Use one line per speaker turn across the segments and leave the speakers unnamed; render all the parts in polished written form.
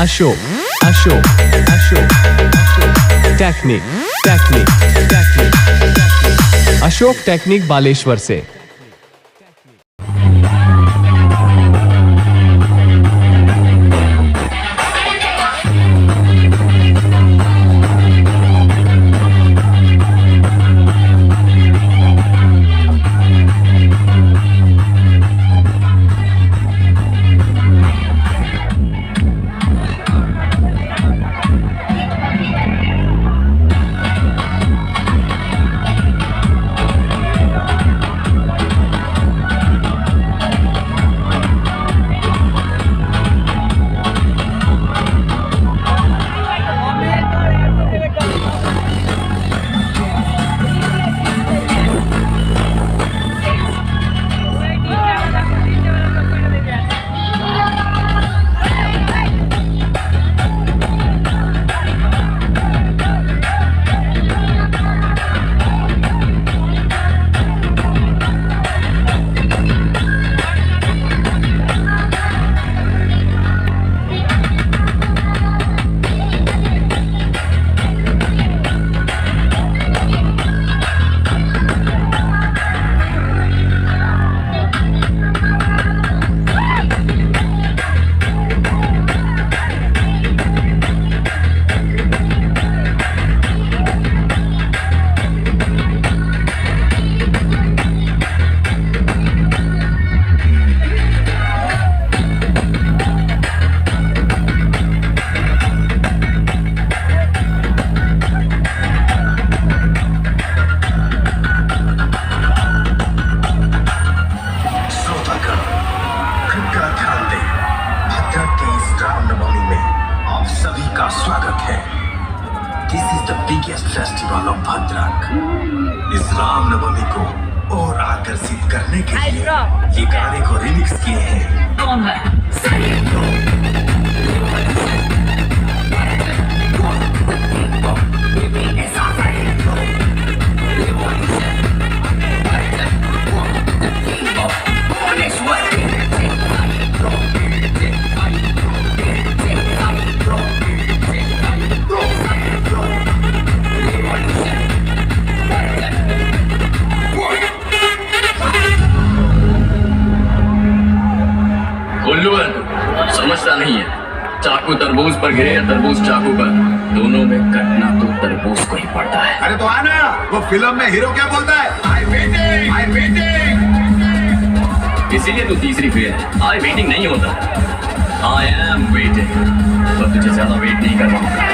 Ashok Ashok Ashok technique technique technique Ashok technique Baleshwar say.
This is the biggest festival of Bhadrak. इस रामनवमी को और आकर्षित करने के लिए ये गाने को रिमिक्स किए हैं।
कौन है?
उल्लू है तू, समझता नहीं है। चाकू तरबूज पर गिरे या तरबूज चाकू पर, दोनों में कटना तो तरबूज को ही पड़ता है।
अरे तो आना, वो फिल्म में हीरो क्या बोलता है? आई वेटिंग।
इसीलिए तू तीसरी फेल है। आई वेटिंग नहीं होता, आई एम वेटिंग। पर तुझे ज्यादा वेट नहीं करवाऊंगा।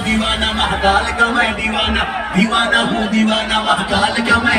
दीवाना महाकाल का मैं दीवाना, दीवाना हूँ दीवाना महाकाल का मैं